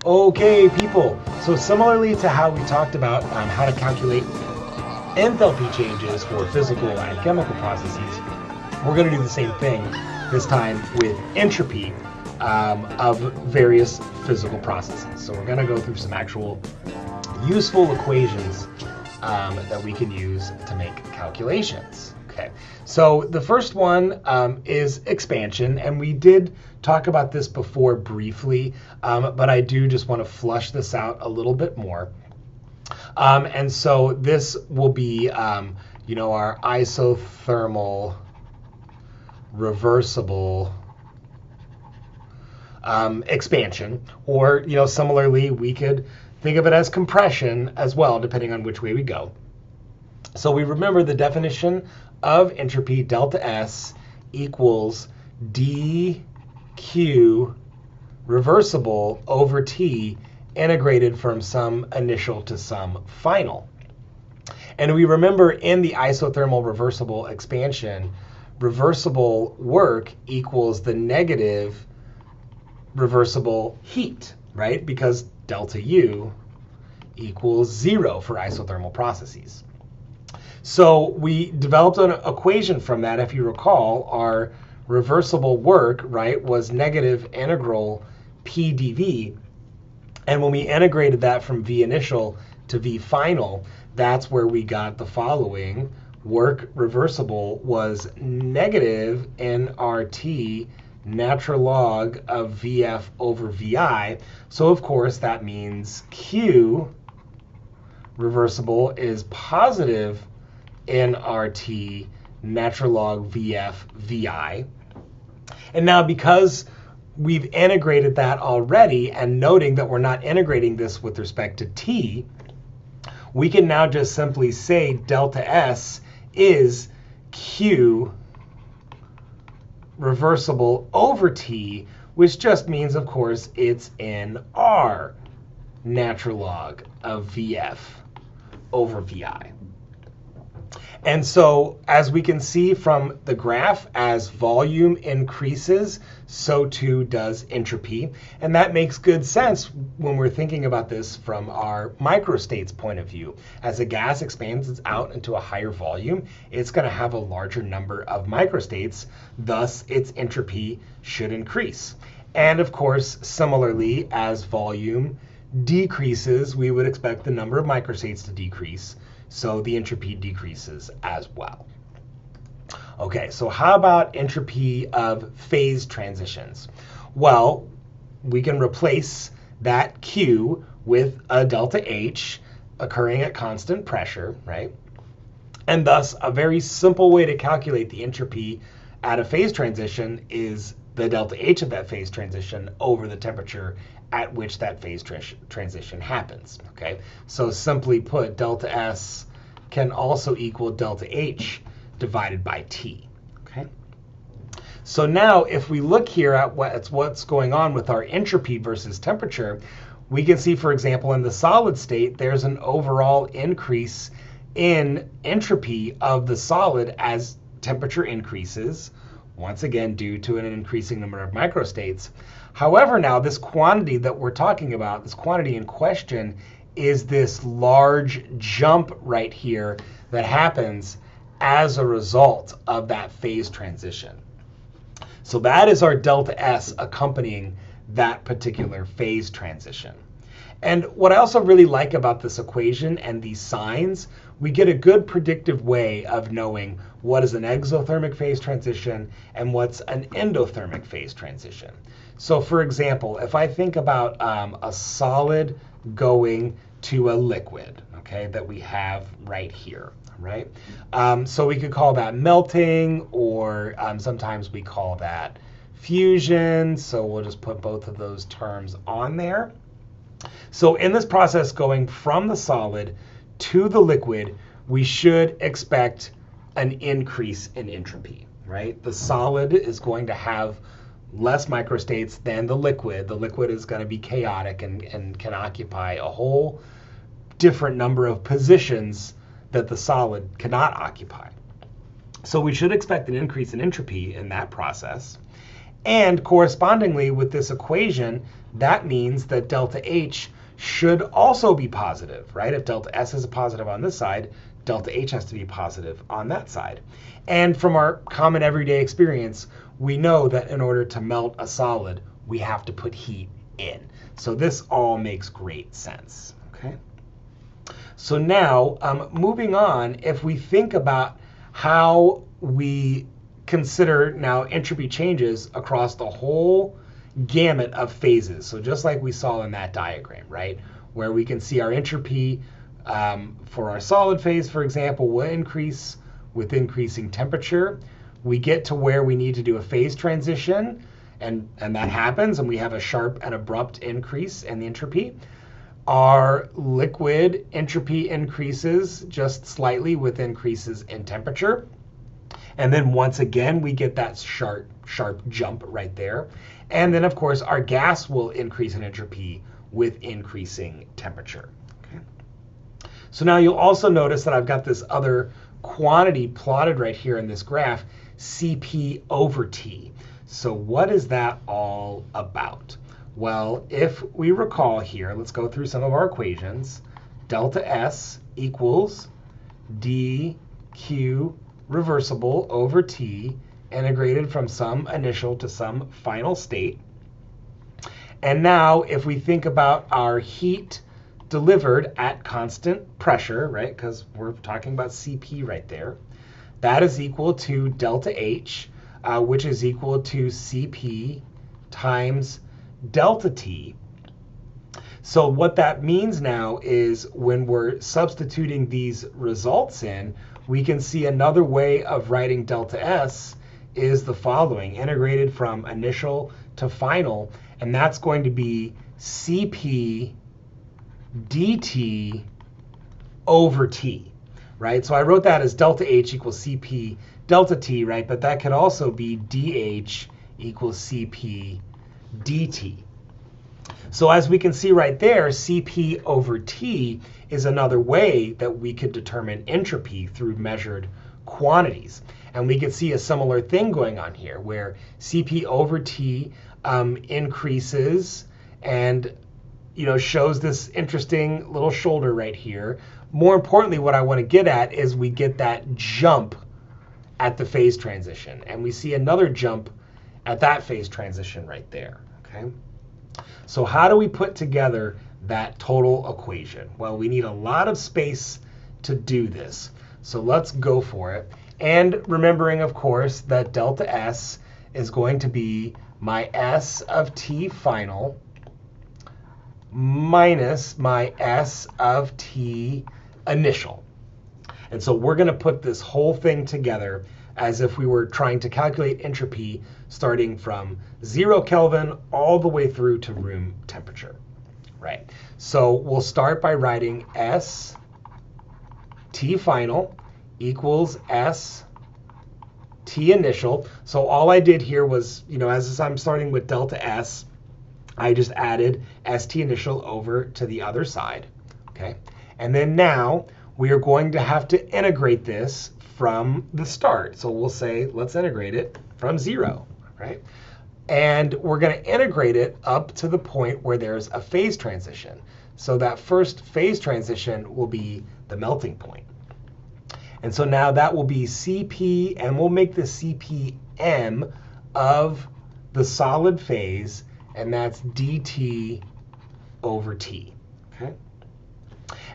Okay, people. So similarly to how we talked about how to calculate enthalpy changes for physical and chemical processes, we're going to do the same thing this time with entropy of various physical processes. So we're going to go through some actual useful equations that we can use to make calculations. Okay, so the first one is expansion, and we did talk about this before briefly, but I do just want to flush this out a little bit more. And so this will be, our isothermal reversible expansion, or similarly, we could think of it as compression as well, depending on which way we go. So we remember the definition of entropy, delta S equals dq reversible over T integrated from some initial to some final. And we remember in the isothermal reversible expansion, reversible work equals the negative reversible heat, right? Because delta U equals 0 for isothermal processes. So we developed an equation from that. If you recall, our reversible work, right, was negative integral P dV. And when we integrated that from V initial to V final, that's where we got the following. Work reversible was negative nRT natural log of VF over VI. So of course that means Q reversible is positive nRT natural log VF VI. And now because we've integrated that already, and noting that we're not integrating this with respect to T, we can now just simply say delta S is Q reversible over T, which just means, of course, it's in R natural log of VF over VI. And so as we can see from the graph, as volume increases, so too does entropy. And that makes good sense when we're thinking about this from our microstates point of view. As a gas expands out into a higher volume, it's going to have a larger number of microstates, thus its entropy should increase. And of course, similarly, as volume decreases, we would expect the number of microstates to decrease. So the entropy decreases as well. Okay, so how about entropy of phase transitions? Well, we can replace that Q with a delta H occurring at constant pressure, right? And thus, a very simple way to calculate the entropy at a phase transition is the delta H of that phase transition over the temperature at which that phase transition happens, okay? So simply put, delta S can also equal delta H divided by T, okay? So now if we look here at what's going on with our entropy versus temperature, we can see, for example, in the solid state, there's an overall increase in entropy of the solid as temperature increases, once again due to an increasing number of microstates. However, now this quantity that we're talking about, this quantity in question, is this large jump right here that happens as a result of that phase transition. So that is our delta S accompanying that particular phase transition. And what I also really like about this equation and these signs, we get a good predictive way of knowing what is an exothermic phase transition and what's an endothermic phase transition. So for example, if I think about a solid going to a liquid, okay, that we have right here, right? So we could call that melting, or sometimes we call that fusion. So we'll just put both of those terms on there. So in this process going from the solid to the liquid, we should expect an increase in entropy, right? The solid is going to have less microstates than the liquid. The liquid is going to be chaotic and can occupy a whole different number of positions that the solid cannot occupy. So we should expect an increase in entropy in that process. And correspondingly with this equation, that means that delta H should also be positive, right? If delta S is a positive on this side, delta H has to be positive on that side. And from our common everyday experience, we know that in order to melt a solid, we have to put heat in. So this all makes great sense, okay? So now, moving on, if we think about how we consider now entropy changes across the whole gamut of phases. So just like we saw in that diagram, right? Where we can see our entropy for our solid phase, for example, will increase with increasing temperature. We get to where we need to do a phase transition, and that happens, and we have a sharp and abrupt increase in the entropy. Our liquid entropy increases just slightly with increases in temperature. And then once again, we get that sharp jump right there. And then, of course, our gas will increase in entropy with increasing temperature. Okay. So now you'll also notice that I've got this other quantity plotted right here in this graph, Cp over T. So what is that all about? Well, if we recall here, let's go through some of our equations. Delta S equals dq reversible over T integrated from some initial to some final state. And now if we think about our heat delivered at constant pressure, right, because we're talking about Cp right there, that is equal to delta H, which is equal to Cp times delta T. So what that means now is when we're substituting these results in, we can see another way of writing delta S is the following, integrated from initial to final, and that's going to be Cp dt over T, right? So I wrote that as delta H equals Cp delta T, right? But that could also be dH equals Cp dt. So as we can see right there, Cp over T is another way that we could determine entropy through measured quantities. And we could see a similar thing going on here, where Cp over T increases and shows this interesting little shoulder right here. More importantly, what I want to get at is we get that jump at the phase transition. And we see another jump at that phase transition right there, okay? So how do we put together that total equation? Well, we need a lot of space to do this. So let's go for it. And remembering, of course, that delta S is going to be my S of T final minus my S of T initial. And so we're going to put this whole thing together as if we were trying to calculate entropy starting from 0 Kelvin all the way through to room temperature, right? So we'll start by writing S T final equals S T initial. So all I did here was, as I'm starting with delta S, I just added ST initial over to the other side, okay? And then now we are going to have to integrate this from the start. So we'll say, let's integrate it from 0, right? And we're going to integrate it up to the point where there's a phase transition. So that first phase transition will be the melting point. And so now that will be Cp, and we'll make the Cpm of the solid phase, and that's dt over T, okay?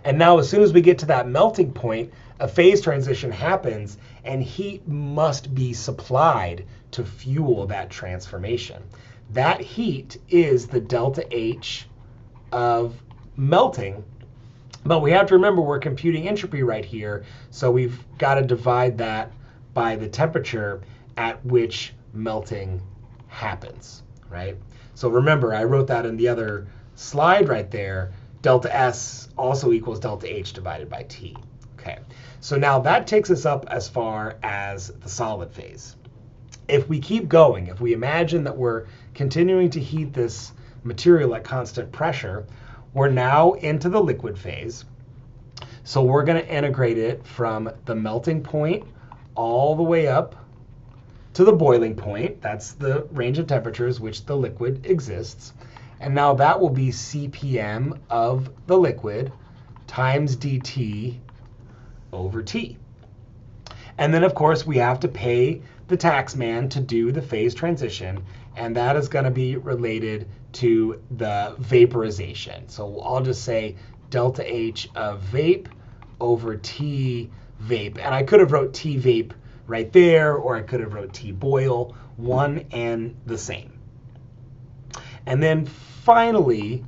And now as soon as we get to that melting point, a phase transition happens, and heat must be supplied to fuel that transformation. That heat is the delta H of melting, but we have to remember we're computing entropy right here, so we've got to divide that by the temperature at which melting happens, right? So remember, I wrote that in the other slide right there. Delta S also equals delta H divided by T. Okay, so now that takes us up as far as the solid phase. If we keep going, if we imagine that we're continuing to heat this material at constant pressure, we're now into the liquid phase. So we're going to integrate it from the melting point all the way up to the boiling point. That's the range of temperatures which the liquid exists. And now that will be CPM of the liquid times dt over T. And then, of course, we have to pay the tax man to do the phase transition, and that is going to be related to the vaporization. So I'll just say delta H of vape over T vape. And I could have wrote T vape right there, or I could have wrote T boil, one and the same. And then finally,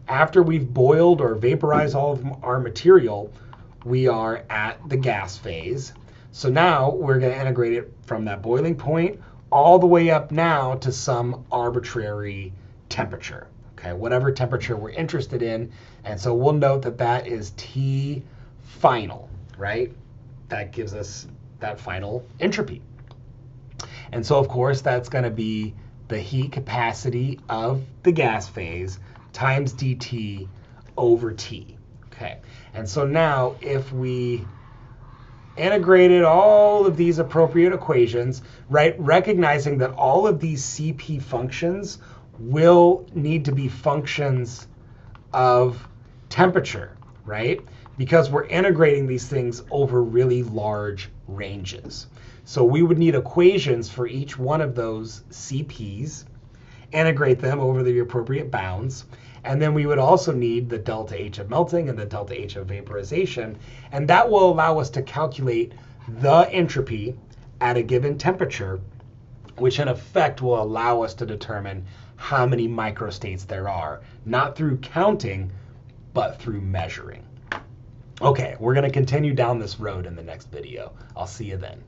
after we've boiled or vaporized all of our material, we are at the gas phase. So now we're going to integrate it from that boiling point all the way up now to some arbitrary temperature, okay, whatever temperature we're interested in. And so we'll note that that is T final, right? That gives us that final entropy. And so, of course, that's going to be the heat capacity of the gas phase times dt over T. Okay, and so now if we integrated all of these appropriate equations, right, recognizing that all of these CP functions will need to be functions of temperature, right? Because we're integrating these things over really large ranges. So we would need equations for each one of those CPs, integrate them over the appropriate bounds, and then we would also need the delta H of melting and the delta H of vaporization, and that will allow us to calculate the entropy at a given temperature, which in effect will allow us to determine how many microstates there are, not through counting, but through measuring. Okay, we're going to continue down this road in the next video. I'll see you then.